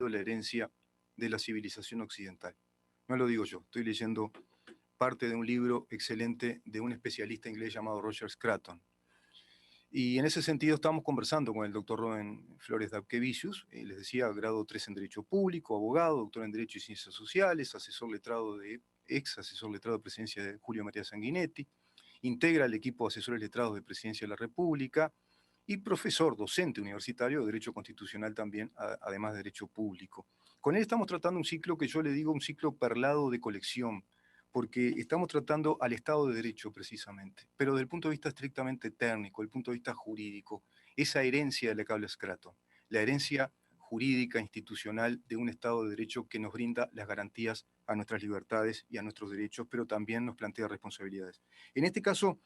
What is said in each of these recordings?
la herencia de la civilización occidental. No lo digo yo, estoy leyendo parte de un libro excelente de un especialista inglés llamado Roger Scruton. Y en ese sentido estamos conversando con el doctor Rubén Flores Dapkevicius, les decía, grado 3 en Derecho Público, abogado, doctor en Derecho y Ciencias Sociales, ex asesor letrado de Presidencia de Julio María Sanguinetti, integra el equipo de asesores letrados de Presidencia de la República y profesor docente universitario de Derecho Constitucional también, además de Derecho Público. Con él estamos tratando un ciclo que yo le digo un ciclo perlado de colección, porque estamos tratando al Estado de Derecho precisamente, pero desde el punto de vista estrictamente técnico, desde el punto de vista jurídico, esa herencia de la que habla Scruton, la herencia jurídica, institucional de un Estado de Derecho que nos brinda las garantías a nuestras libertades y a nuestros derechos, pero también nos plantea responsabilidades. En este caso,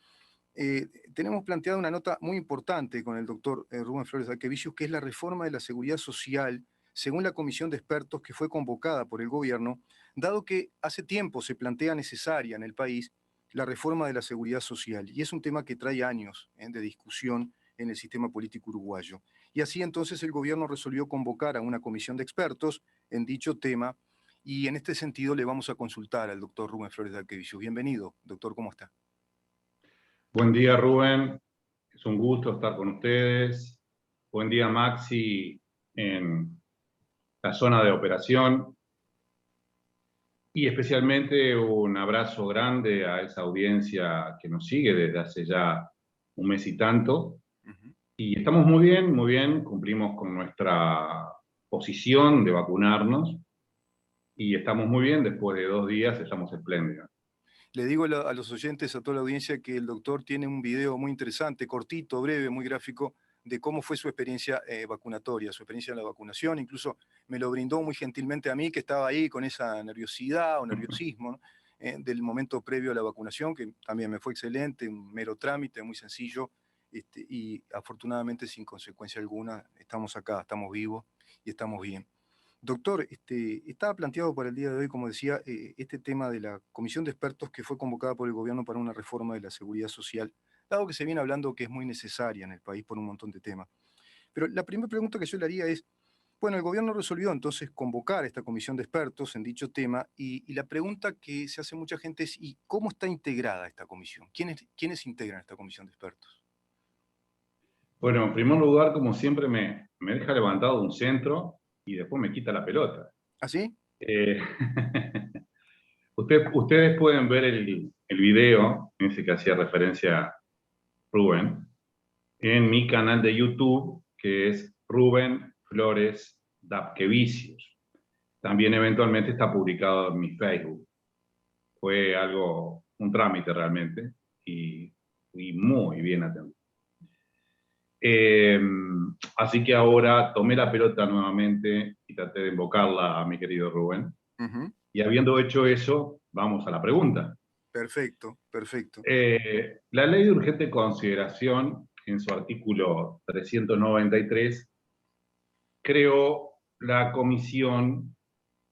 tenemos planteado una nota muy importante con el doctor Rubén Flores Dapkevicius, que es la reforma de la seguridad social, según la comisión de expertos que fue convocada por el gobierno, dado que hace tiempo se plantea necesaria en el país la reforma de la seguridad social, y es un tema que trae años de discusión en el sistema político uruguayo. Y así entonces el gobierno resolvió convocar a una comisión de expertos en dicho tema, y en este sentido le vamos a consultar al doctor Rubén Flores Dapkevicius. Bienvenido, doctor, ¿cómo está? Buen día, Rubén. Es un gusto estar con ustedes. Buen día, Maxi, en la zona de operación. Y especialmente un abrazo grande a esa audiencia que nos sigue desde hace ya un mes y tanto. Y estamos muy bien, cumplimos con nuestra posición de vacunarnos. Y estamos muy bien, después de 2 días estamos espléndidos. Le digo a los oyentes, a toda la audiencia, que el doctor tiene un video muy interesante, cortito, breve, muy gráfico, de cómo fue su experiencia vacunatoria, su experiencia en la vacunación. Incluso me lo brindó muy gentilmente a mí, que estaba ahí con esa nerviosidad o nerviosismo, ¿no? Del momento previo a la vacunación, que también me fue excelente, un mero trámite, muy sencillo, y afortunadamente sin consecuencia alguna. Estamos acá, estamos vivos y estamos bien. Doctor, estaba planteado para el día de hoy, como decía, este tema de la comisión de expertos que fue convocada por el gobierno para una reforma de la seguridad social, dado que se viene hablando que es muy necesaria en el país por un montón de temas. Pero la primera pregunta que yo le haría es, bueno, el gobierno resolvió entonces convocar esta comisión de expertos en dicho tema, y la pregunta que se hace mucha gente es, ¿y cómo está integrada esta comisión? ¿Quiénes integran esta comisión de expertos? Bueno, en primer lugar, como siempre, me deja levantado un centro y después me quita la pelota. ¿Ah, sí? Eh, ustedes pueden ver el video, ese que hacía referencia Rubén, en mi canal de YouTube, que es Rubén Flores Dapkevicius. También eventualmente está publicado en mi Facebook. Fue un trámite realmente, y muy bien atendido. Así que ahora tomé la pelota nuevamente y traté de invocarla a mi querido Rubén. Y habiendo hecho eso, vamos a la pregunta. Perfecto, perfecto. La ley de urgente consideración, en su artículo 393, creó la comisión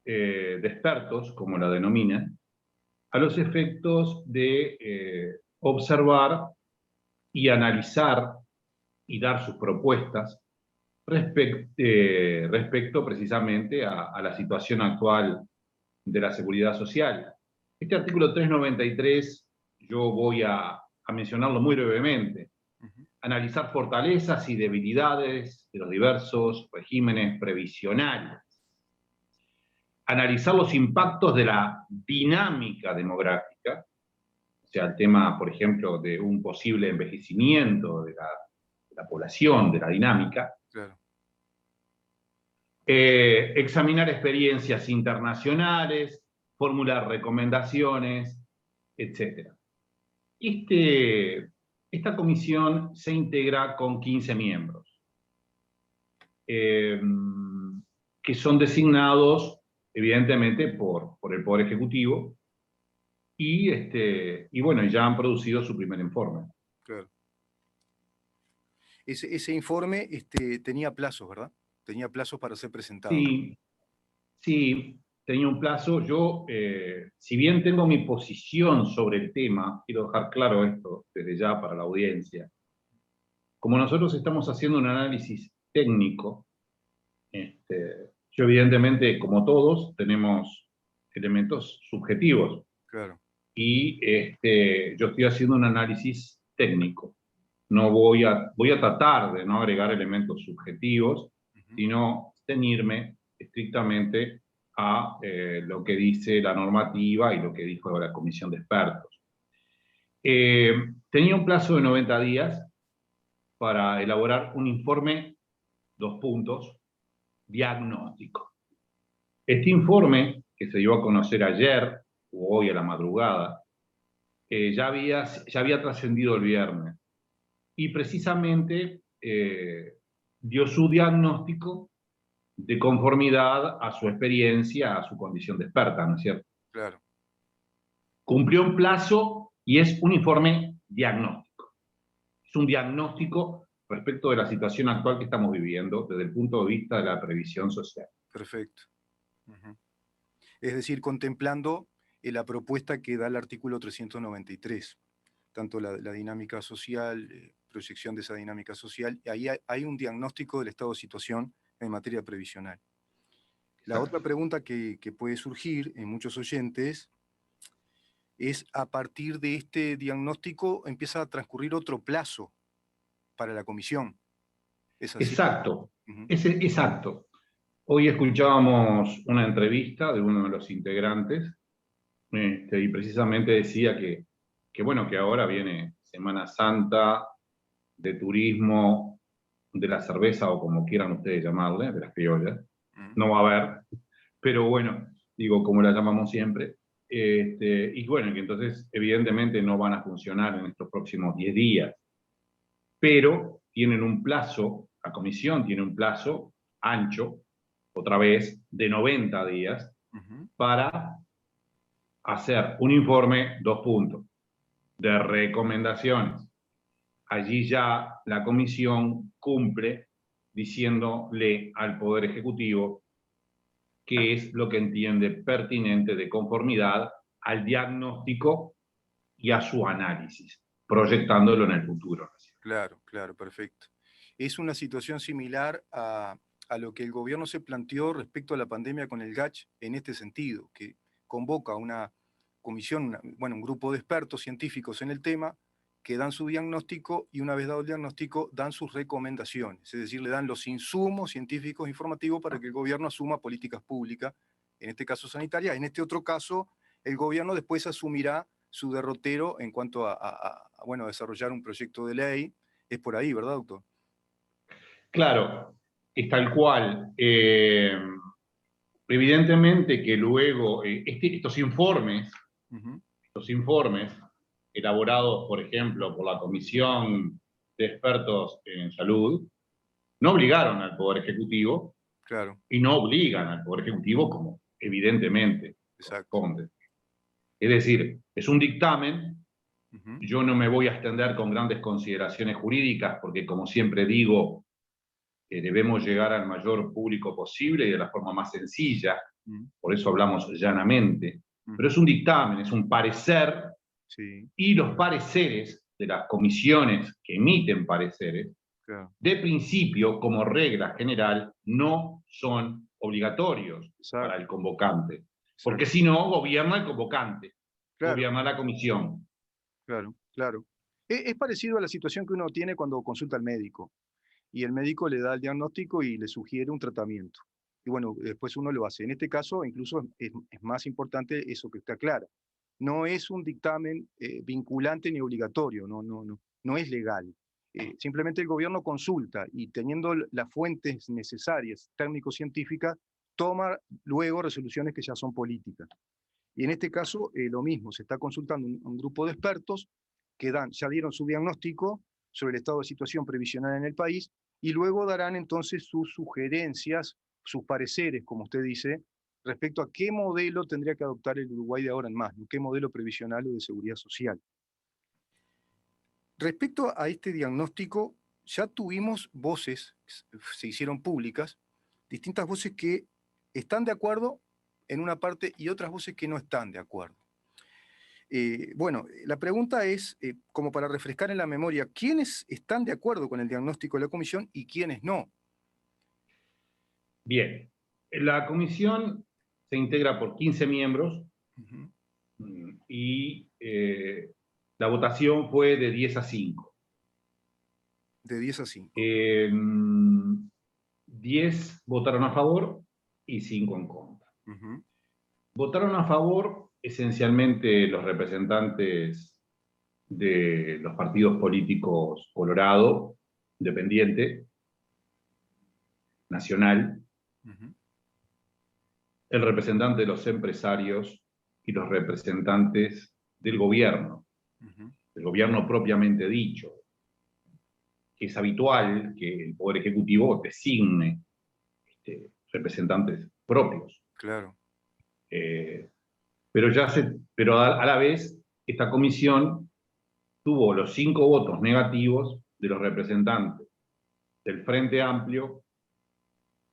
de expertos, como la denominan, a los efectos de observar y analizar y dar sus propuestas respecto precisamente a la situación actual de la seguridad social. Este artículo 393 yo voy a mencionarlo muy brevemente. Analizar fortalezas y debilidades de los diversos regímenes previsionales. Analizar los impactos de la dinámica demográfica, o sea, el tema, por ejemplo, de un posible envejecimiento de la población, de la dinámica. Claro. Examinar experiencias internacionales, formular recomendaciones, etc. Esta comisión se integra con 15 miembros, que son designados, evidentemente, por el Poder Ejecutivo, y bueno, ya han producido su primer informe. Claro. Ese informe tenía plazos, ¿verdad? Tenía plazos para ser presentado. Sí, tenía un plazo. Yo, si bien tengo mi posición sobre el tema, quiero dejar claro esto desde ya para la audiencia. Como nosotros estamos haciendo un análisis técnico Yo evidentemente, como todos, tenemos elementos subjetivos Claro. y yo estoy haciendo un análisis técnico. No voy a tratar de no agregar elementos subjetivos, sino ceñirme estrictamente a lo que dice la normativa y lo que dijo la comisión de expertos. Tenía un plazo de 90 días para elaborar un informe, 2 puntos, diagnóstico. Este informe, que se dio a conocer ayer o hoy a la madrugada, ya había trascendido el viernes y precisamente dio su diagnóstico de conformidad a su experiencia, a su condición de experta, ¿no es cierto? Claro. Cumplió un plazo y es un informe diagnóstico. Es un diagnóstico respecto de la situación actual que estamos viviendo desde el punto de vista de la previsión social. Perfecto. Es decir, contemplando la propuesta que da el artículo 393, tanto la dinámica social, proyección de esa dinámica social, y ahí hay un diagnóstico del estado de situación en materia previsional. La otra pregunta que puede surgir en muchos oyentes es, a partir de este diagnóstico empieza a transcurrir otro plazo para la comisión. ¿Es así? Exacto, exacto. Hoy escuchábamos una entrevista de uno de los integrantes y precisamente decía bueno, que ahora viene Semana Santa, de turismo, de la cerveza o como quieran ustedes llamarle, de las criollas. No va a haber, pero bueno, digo, como la llamamos siempre. Y bueno, que entonces evidentemente no van a funcionar en estos próximos 10 días, pero tienen un plazo, la comisión tiene un plazo ancho, otra vez, de 90 días para hacer un informe, 2 puntos, de recomendaciones. Allí ya la comisión cumple diciéndole al Poder Ejecutivo qué es lo que entiende pertinente de conformidad al diagnóstico y a su análisis, proyectándolo en el futuro. Claro, claro, perfecto. Es una situación similar a lo que el gobierno se planteó respecto a la pandemia con el GACH en este sentido, que convoca una comisión, un grupo de expertos científicos en el tema que dan su diagnóstico y una vez dado el diagnóstico dan sus recomendaciones, es decir, le dan los insumos científicos informativos para que el gobierno asuma políticas públicas, en este caso sanitarias. En este otro caso, el gobierno después asumirá su derrotero en cuanto a desarrollar un proyecto de ley. Es por ahí, ¿verdad, doctor? Claro, es tal cual. Evidentemente que luego estos informes elaborados, por ejemplo, por la Comisión de Expertos en Salud, no obligaron al Poder Ejecutivo, claro, y no obligan al Poder Ejecutivo como evidentemente corresponde. Es decir, es un dictamen. Yo no me voy a extender con grandes consideraciones jurídicas porque, como siempre digo, debemos llegar al mayor público posible y de la forma más sencilla, por eso hablamos llanamente. Pero es un dictamen, es un parecer, y los pareceres de las comisiones que emiten pareceres, de principio, como regla general, no son obligatorios para el convocante, porque si no, gobierna el convocante, gobierna la comisión. Claro, claro. Es parecido a la situación que uno tiene cuando consulta al médico y el médico le da el diagnóstico y le sugiere un tratamiento. Y bueno, después uno lo hace. En este caso, incluso es más importante eso que está claro. No es un dictamen vinculante ni obligatorio, no es legal. Simplemente el gobierno consulta y teniendo las fuentes necesarias, técnico-científicas, toma luego resoluciones que ya son políticas. Y en este caso, lo mismo, se está consultando un grupo de expertos que ya dieron su diagnóstico sobre el estado de situación previsional en el país y luego darán entonces sus sugerencias, sus pareceres, como usted dice, respecto a qué modelo tendría que adoptar el Uruguay de ahora en más, ¿no? ¿Qué modelo previsional o de seguridad social? Respecto a este diagnóstico, ya tuvimos voces, se hicieron públicas, distintas voces que están de acuerdo en una parte y otras voces que no están de acuerdo. La pregunta es, como para refrescar en la memoria, ¿quiénes están de acuerdo con el diagnóstico de la comisión y quiénes no? Bien. La comisión se integra por 15 miembros Ujú. y la votación fue de 10 a 5. De 10 a 5. 10 votaron a favor y 5 en contra. Ujú. Votaron a favor esencialmente los representantes de los partidos políticos Colorado, Independiente, Nacional, Ujú. el representante de los empresarios y los representantes del gobierno propiamente dicho, que es habitual que el Poder Ejecutivo designe representantes propios. Claro. Pero a la vez, esta comisión tuvo los 5 votos negativos de los representantes del Frente Amplio,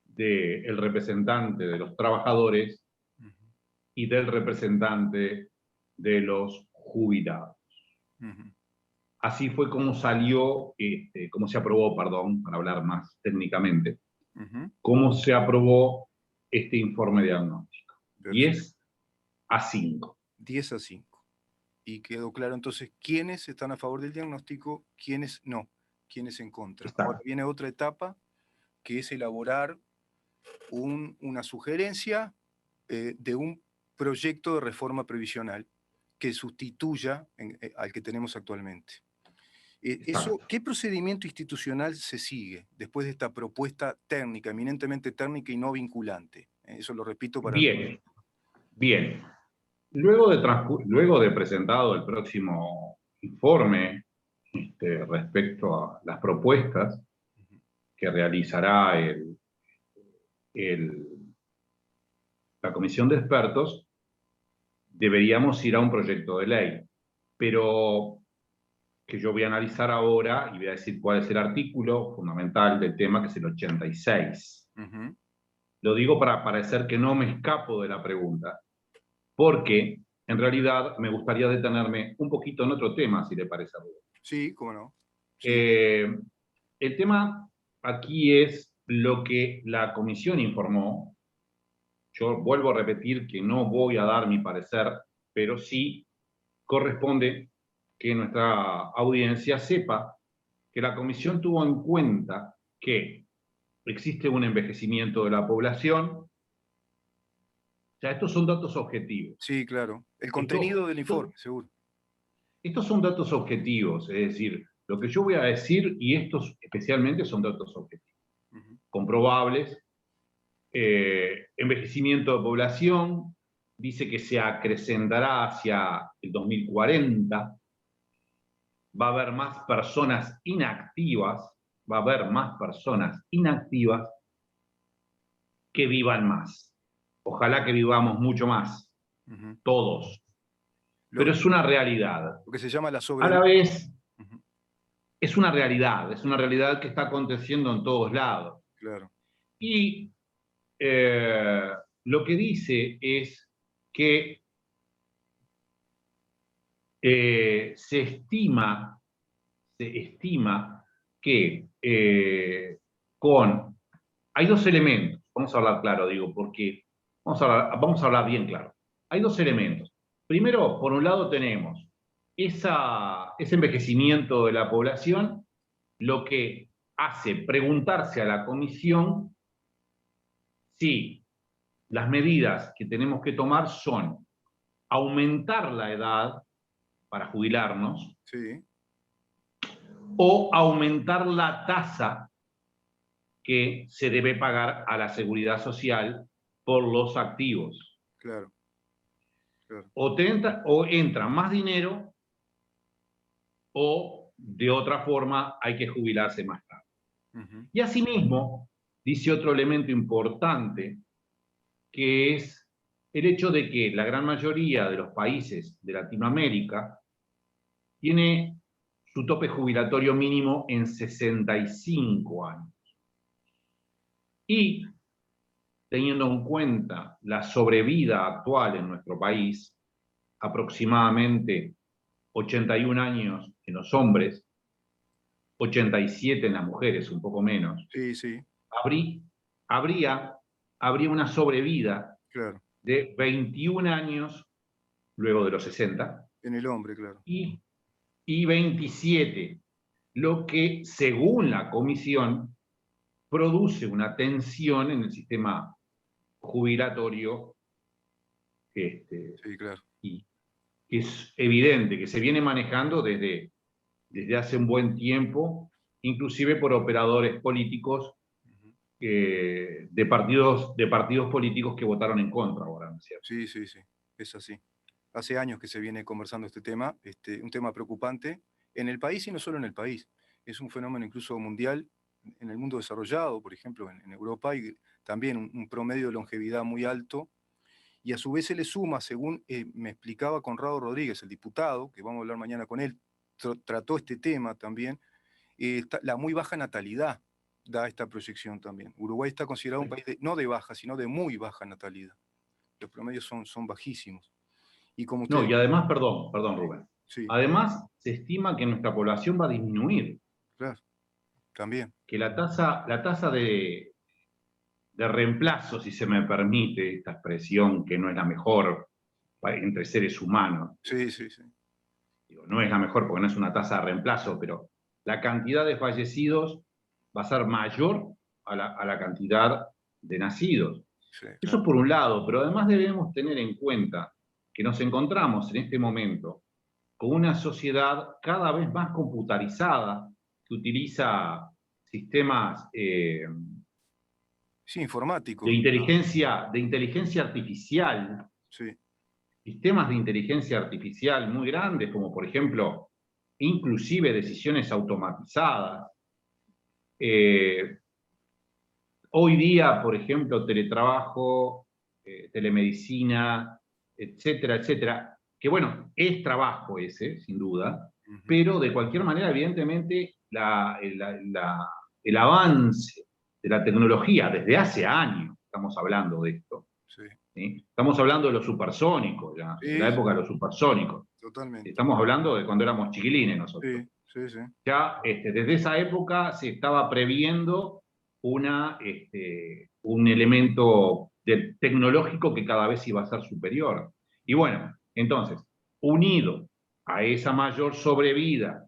del representante de los trabajadores Ujú. y del representante de los jubilados. Ujú. Así fue como salió, como se aprobó, perdón, para hablar más técnicamente, Ujú. cómo se aprobó este informe diagnóstico. Y Perfecto. es a 5. 10 a 5. Y quedó claro entonces quiénes están a favor del diagnóstico, quiénes no, quiénes en contra. Ahora Está. viene otra etapa, que es elaborar una sugerencia de un proyecto de reforma previsional que sustituya al que tenemos actualmente. Exacto. ¿Qué procedimiento institucional se sigue después de esta propuesta técnica, eminentemente técnica y no vinculante? Eso lo repito para... Bien, bien. Luego de presentado el próximo informe respecto a las propuestas Ujú. que realizará la comisión de expertos, deberíamos ir a un proyecto de ley, pero que yo voy a analizar ahora y voy a decir cuál es el artículo fundamental del tema, que es el 86. Ujú. Lo digo para parecer que no me escapo de la pregunta, porque en realidad me gustaría detenerme un poquito en otro tema, si le parece a Rubén. Sí, cómo no. Sí. El tema aquí es lo que la comisión informó. Yo vuelvo a repetir que no voy a dar mi parecer, pero sí corresponde que nuestra audiencia sepa que la comisión tuvo en cuenta que existe un envejecimiento de la población. O sea, estos son datos objetivos. Sí, claro. El Esto, contenido del esto, informe, seguro. estos son datos objetivos, es decir, lo que yo voy a decir, y estos especialmente son datos objetivos, Ujú. comprobables. Envejecimiento de población, dice que se acrecentará hacia el 2040, va a haber más personas inactivas, va a haber más personas inactivas que vivan más. Ojalá que vivamos mucho más, Ujú. todos, Lo, pero es una realidad. lo que se llama la A la sobrevida. vez, Ujú. es una realidad que está aconteciendo en todos lados. Claro. Y lo que dice es que se estima que hay 2 elementos, vamos a hablar claro, digo, porque vamos a hablar bien claro. Hay 2 elementos. Primero, por un lado tenemos ese envejecimiento de la población, lo que hace preguntarse a la comisión si las medidas que tenemos que tomar son aumentar la edad para jubilarnos Sí, o aumentar la tasa que se debe pagar a la seguridad social por los activos. claro, claro. O entra más dinero o de otra forma hay que jubilarse más tarde. Ujú. Y asimismo, dice otro elemento importante, que es el hecho de que la gran mayoría de los países de Latinoamérica tiene su tope jubilatorio mínimo en 65 años. Y teniendo en cuenta la sobrevida actual en nuestro país, aproximadamente 81 años en los hombres, 87 en las mujeres, un poco menos, Sí, sí. habría habría una sobrevida Claro. de 21 años luego de los 60 En el hombre, claro. y 27, lo que, según la comisión, produce una tensión en el sistema jubilatorio Sí, claro. y que es evidente que se viene manejando desde hace un buen tiempo, inclusive por operadores políticos de partidos políticos que votaron en contra ahora, ¿no es cierto? Sí, sí, sí, es así. Hace años que se viene conversando este tema, un tema preocupante en el país y no solo en el país. Es un fenómeno incluso mundial en el mundo desarrollado, por ejemplo, en Europa hay también un promedio de longevidad muy alto y a su vez se le suma, según me explicaba Conrado Rodríguez, el diputado, que vamos a hablar mañana con él, trató este tema también, la muy baja natalidad da esta proyección también. Uruguay está considerado un país no de baja, sino de muy baja natalidad. Los promedios son bajísimos. Y como No, usted... y además, perdón Rubén, Sí, además se estima que nuestra población va a disminuir, claro, también. que la tasa de reemplazo, si se me permite esta expresión, que no es la mejor entre seres humanos, Sí, sí, sí. digo, no es la mejor porque no es una tasa de reemplazo, pero la cantidad de fallecidos va a ser mayor a la cantidad de nacidos. Sí, Eso claro. por un lado, pero además debemos tener en cuenta que nos encontramos en este momento con una sociedad cada vez más computarizada, que utiliza sistemas Sí, informático. de inteligencia artificial, Sí, sistemas de inteligencia artificial muy grandes, como por ejemplo, inclusive decisiones automatizadas. Eh, Hoy día, por ejemplo, teletrabajo, telemedicina, etcétera, etcétera, que bueno, es trabajo ese, sin duda, pero de cualquier manera, evidentemente, el avance de la tecnología desde hace años, estamos hablando de esto, sí. ¿sí? Estamos hablando de los supersónicos, ya, de la Sí, época de los supersónicos. totalmente. Estamos hablando de cuando éramos chiquilines nosotros. Sí, sí, sí. Ya desde esa época se estaba previendo un elemento tecnológico que cada vez iba a ser superior. Y bueno, entonces, unido a esa mayor sobrevida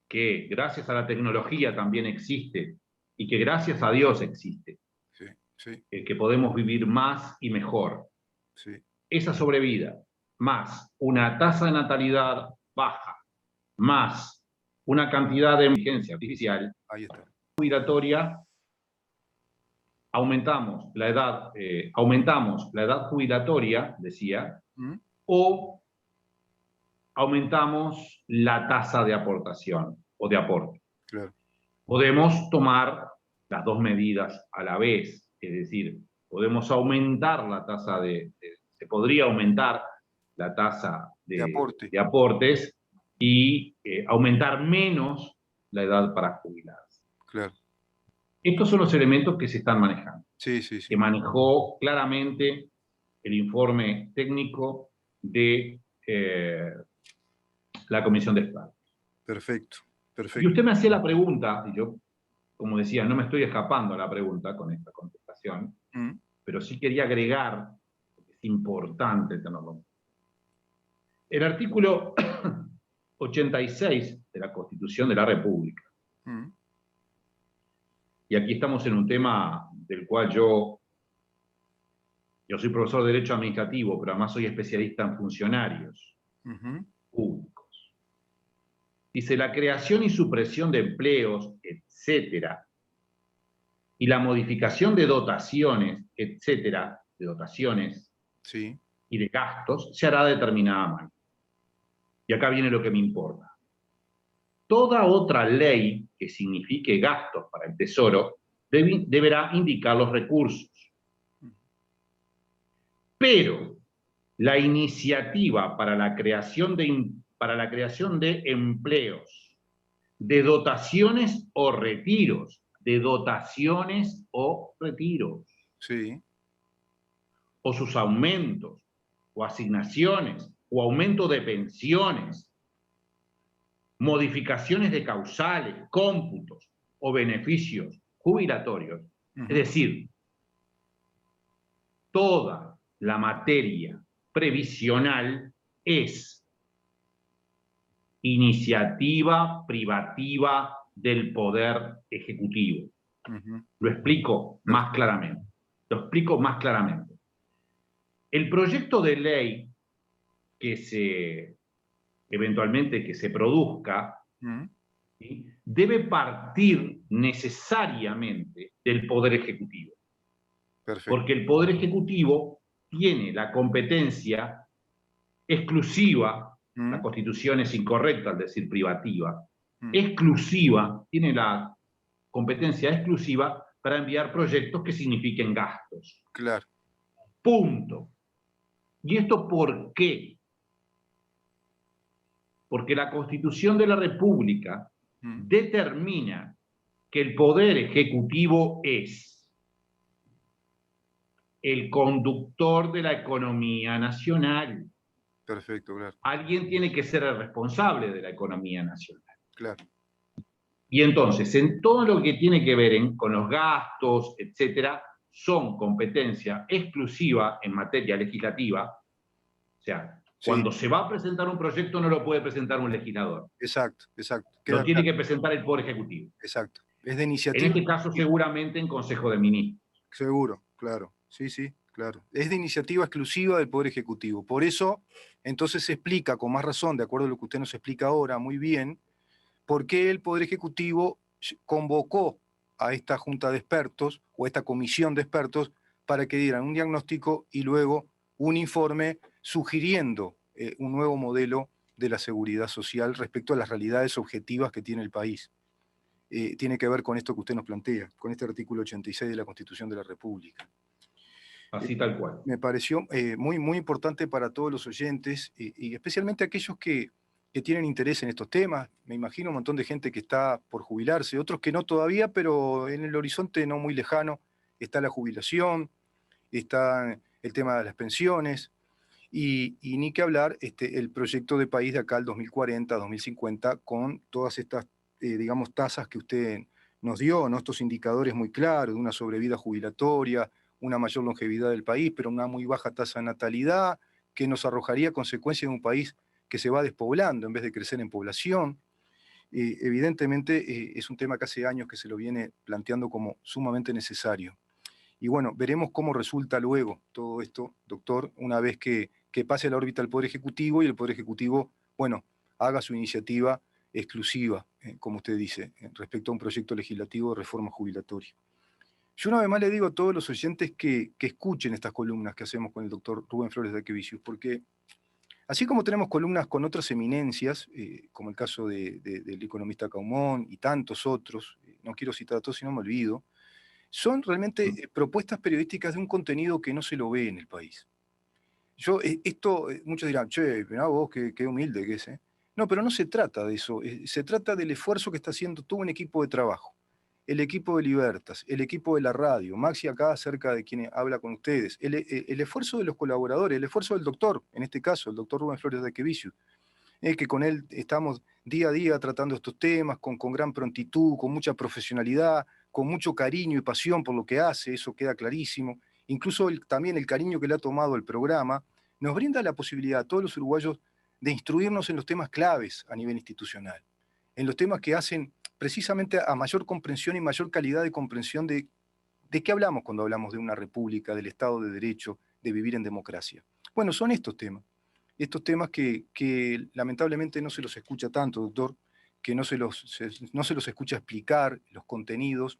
que gracias a la tecnología también existe y que gracias a Dios existe, Sí, sí, que podemos vivir más y mejor, sí. esa sobrevida más una tasa de natalidad baja, más una cantidad de inteligencia artificial Ahí está. jubilatoria, aumentamos la edad jubilatoria, decía, ¿Mm? o aumentamos la tasa de aportación o de aporte. Claro. Podemos tomar las dos medidas a la vez, es decir, podemos aumentar la tasa se podría aumentar la tasa De aporte. de aportes y aumentar menos la edad para jubilarse. Claro. Estos son los elementos que se están manejando, Sí, sí, sí. que manejó claramente el informe técnico de la Comisión de Expertos. Perfecto, Y perfecto. usted me hacía la pregunta, y yo, como decía, no me estoy escapando a la pregunta con esta contestación, ¿Mm? pero sí quería agregar, porque es importante tenerlo. El artículo 86 de la Constitución de la República, ¿Mm? y aquí estamos en un tema del cual yo soy profesor de Derecho Administrativo, pero además soy especialista en funcionarios Ujú. públicos. Dice, la creación y supresión de empleos, etcétera, y la modificación de dotaciones, etcétera, de dotaciones Sí, y de gastos, se hará de determinada manera. Y acá viene lo que me importa. Toda otra ley que signifique gastos para el Tesoro deberá indicar los recursos. Pero la iniciativa para la creación de empleos, de dotaciones o retiros, sí, o sus aumentos, o asignaciones, o aumento de pensiones, modificaciones de causales, cómputos o beneficios jubilatorios. Es ujú. decir, toda la materia previsional es iniciativa privativa del Poder Ejecutivo. Lo explico más claramente. Lo explico más claramente. El proyecto de ley eventualmente que se produzca, ¿sí?, debe partir necesariamente del Poder Ejecutivo. Perfecto. Porque el Poder Ejecutivo tiene la competencia exclusiva, la Constitución es incorrecta al decir privativa, exclusiva, tiene la competencia exclusiva para enviar proyectos que signifiquen gastos. Claro. Punto. ¿Y esto por qué? Porque la Constitución de la República determina que el Poder Ejecutivo es el conductor de la economía nacional. Perfecto, claro. Alguien tiene que ser el responsable de la economía nacional. Claro. Y entonces, en todo lo que tiene que ver con los gastos, etcétera, son competencia exclusiva en materia legislativa. O sea, cuando se va a presentar un proyecto no lo puede presentar un legislador. Exacto, exacto. Lo tiene que presentar el Poder Ejecutivo. Exacto. Es de iniciativa. En este caso, seguramente en Consejo de Ministros. Seguro, claro. Sí, sí, claro. Es de iniciativa exclusiva del Poder Ejecutivo. Por eso, entonces se explica con más razón, de acuerdo a lo que usted nos explica ahora muy bien, por qué el Poder Ejecutivo convocó a esta junta de expertos o esta comisión de expertos para que dieran un diagnóstico y luego un informe sugiriendo un nuevo modelo de la seguridad social respecto a las realidades objetivas que tiene el país. Tiene que ver con esto que usted nos plantea, con este artículo 86 de la Constitución de la República. Así tal cual. Me pareció muy, muy importante para todos los oyentes y especialmente aquellos que tienen interés en estos temas. Me imagino un montón de gente que está por jubilarse, otros que no todavía, pero en el horizonte no muy lejano está la jubilación, está el tema de las pensiones y ni que hablar el proyecto de país de acá al 2040, 2050, con todas estas, digamos, tasas que usted nos dio, ¿no? Estos indicadores muy claros de una sobrevida jubilatoria, una mayor longevidad del país, pero una muy baja tasa de natalidad, que nos arrojaría consecuencias de un país que se va despoblando en vez de crecer en población. Evidentemente es un tema que hace años que se lo viene planteando como sumamente necesario. Y bueno, veremos cómo resulta luego todo esto, doctor, una vez que pase a la órbita del Poder Ejecutivo y el Poder Ejecutivo, bueno, haga su iniciativa exclusiva, como usted dice, respecto a un proyecto legislativo de reforma jubilatoria. Yo una vez más le digo a todos los oyentes que escuchen estas columnas que hacemos con el doctor Rubén Flores de Aquevicius, porque así como tenemos columnas con otras eminencias, como el caso del economista Caumón y tantos otros, no quiero citar a todos si no me olvido, son realmente propuestas periodísticas de un contenido que no se lo ve en el país. Muchos dirán, che, mirá vos, qué humilde que es. No, pero no se trata de eso, se trata del esfuerzo que está haciendo todo un equipo de trabajo. El equipo de Libertas, el equipo de la radio, Maxi acá cerca de quien habla con ustedes, el esfuerzo de los colaboradores, el esfuerzo del doctor, en este caso, el doctor Rubén Flores de Aquevicius, que con él estamos día a día tratando estos temas con gran prontitud, con mucha profesionalidad, con mucho cariño y pasión por lo que hace, eso queda clarísimo. Incluso también el cariño que le ha tomado el programa nos brinda la posibilidad a todos los uruguayos de instruirnos en los temas claves a nivel institucional, en los temas que hacen precisamente a mayor comprensión y mayor calidad de comprensión de qué hablamos cuando hablamos de una república, del Estado de Derecho, de vivir en democracia. Bueno, son estos temas que lamentablemente no se los escucha tanto, doctor, que no se los escucha explicar, los contenidos,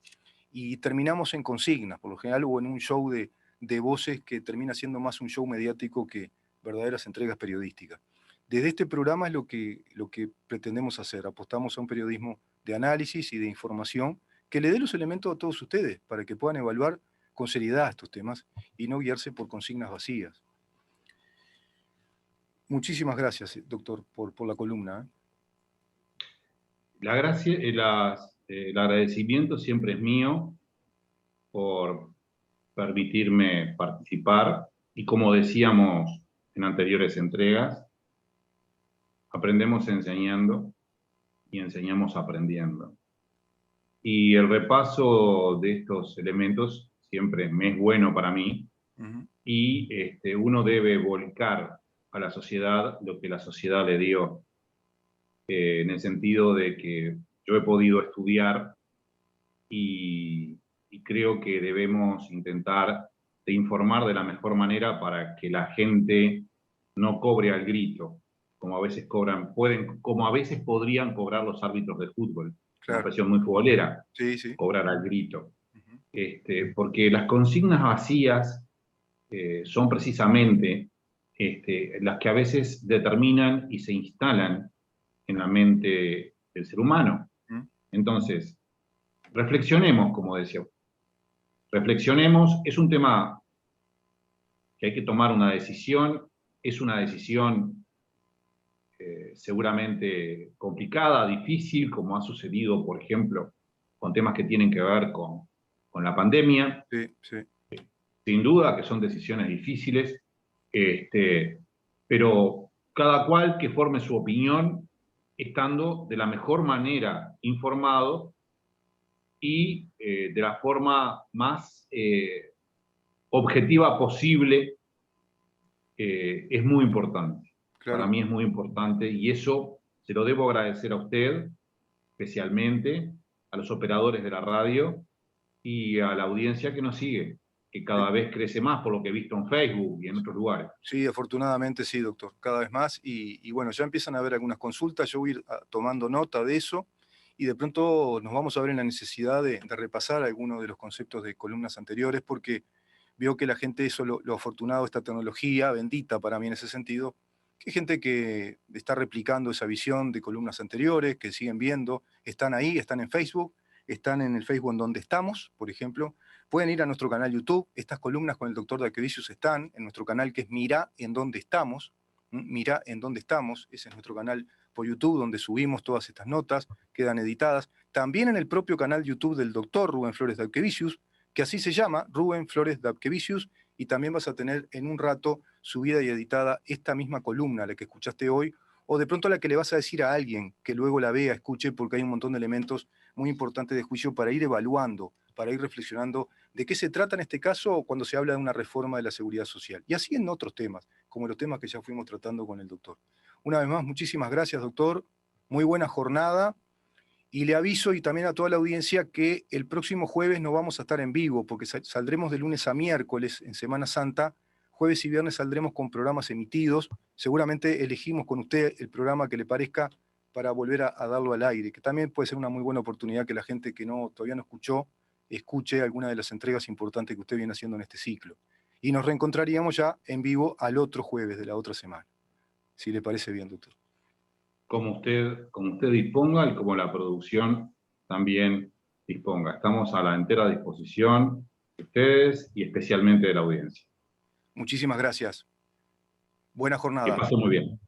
y terminamos en consignas, por lo general, o en un show de voces que termina siendo más un show mediático que verdaderas entregas periodísticas. Desde este programa es lo que pretendemos hacer, apostamos a un periodismo de análisis y de información que le dé los elementos a todos ustedes para que puedan evaluar con seriedad estos temas y no guiarse por consignas vacías. Muchísimas gracias, doctor, por la columna. El agradecimiento siempre es mío por permitirme participar y, como decíamos en anteriores entregas, aprendemos enseñando y enseñamos aprendiendo. Y el repaso de estos elementos siempre me es bueno para mí, y uno debe volcar a la sociedad lo que la sociedad le dio, en el sentido de que yo he podido estudiar y creo que debemos intentar de informar de la mejor manera para que la gente no cobre al grito, como a veces como a veces podrían cobrar los árbitros de fútbol, una Claro. expresión muy futbolera, Sí, sí. cobrar al grito. Porque las consignas vacías son precisamente las que a veces determinan y se instalan en la mente del ser humano. Entonces, reflexionemos, como decía. Reflexionemos, es un tema que hay que tomar una decisión, es una decisión seguramente complicada, difícil, como ha sucedido, por ejemplo, con temas que tienen que ver con la pandemia. Sí, sí. Sin duda que son decisiones difíciles, pero cada cual que forme su opinión estando de la mejor manera informado y de la forma más objetiva posible, es muy importante. Claro. Para mí es muy importante y eso se lo debo agradecer a usted, especialmente a los operadores de la radio y a la audiencia que nos sigue, que cada vez crece más por lo que he visto en Facebook y en otros lugares. Sí, afortunadamente sí, doctor, cada vez más. Y bueno, ya empiezan a haber algunas consultas, yo voy a ir tomando nota de eso y de pronto nos vamos a ver en la necesidad de repasar algunos de los conceptos de columnas anteriores porque veo que la gente, eso lo afortunado de esta tecnología, bendita para mí en ese sentido, que hay gente que está replicando esa visión de columnas anteriores, que siguen viendo, están ahí, están en Facebook, están en el Facebook en donde estamos, por ejemplo. Pueden ir a nuestro canal YouTube. Estas columnas con el doctor Dacquevicius están en nuestro canal que es Mirá en dónde estamos. Mirá en dónde estamos. Ese es nuestro canal por YouTube donde subimos todas estas notas, quedan editadas. También en el propio canal YouTube del doctor Rubén Flores Dacquevicius, que así se llama, Rubén Flores Dacquevicius, y también vas a tener en un rato subida y editada esta misma columna, la que escuchaste hoy, o de pronto la que le vas a decir a alguien que luego la vea, escuche, porque hay un montón de elementos muy importantes de juicio para ir evaluando, para ir reflexionando de qué se trata en este caso cuando se habla de una reforma de la seguridad social. Y así en otros temas, como los temas que ya fuimos tratando con el doctor. Una vez más, muchísimas gracias, doctor. Muy buena jornada. Y le aviso y también a toda la audiencia que el próximo jueves no vamos a estar en vivo, porque saldremos de lunes a miércoles en Semana Santa. Jueves y viernes saldremos con programas emitidos. Seguramente elegimos con usted el programa que le parezca para volver a darlo al aire, que también puede ser una muy buena oportunidad que la gente que todavía no escuchó, escuche alguna de las entregas importantes que usted viene haciendo en este ciclo. Y nos reencontraríamos ya en vivo al otro jueves de la otra semana, si le parece bien, doctor. Como usted disponga y como la producción también disponga. Estamos a la entera disposición de ustedes y especialmente de la audiencia. Muchísimas gracias. Buena Que jornada. pase muy bien.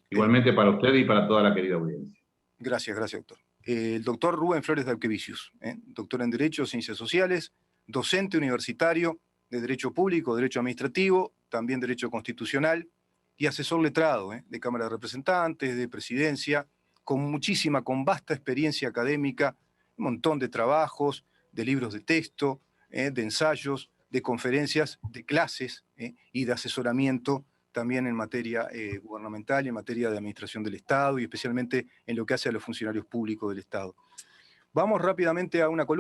Igualmente para usted y para toda la querida audiencia. Gracias, doctor. El doctor Rubén Flores Dacquevicius, doctor en Derecho, Ciencias Sociales, docente universitario de Derecho Público, Derecho Administrativo, también Derecho Constitucional y asesor letrado de Cámara de Representantes, de Presidencia, con vasta experiencia académica, un montón de trabajos, de libros de texto, de ensayos, de conferencias, de clases y de asesoramiento también en materia gubernamental y en materia de administración del Estado y especialmente en lo que hace a los funcionarios públicos del Estado. Vamos rápidamente a una columna.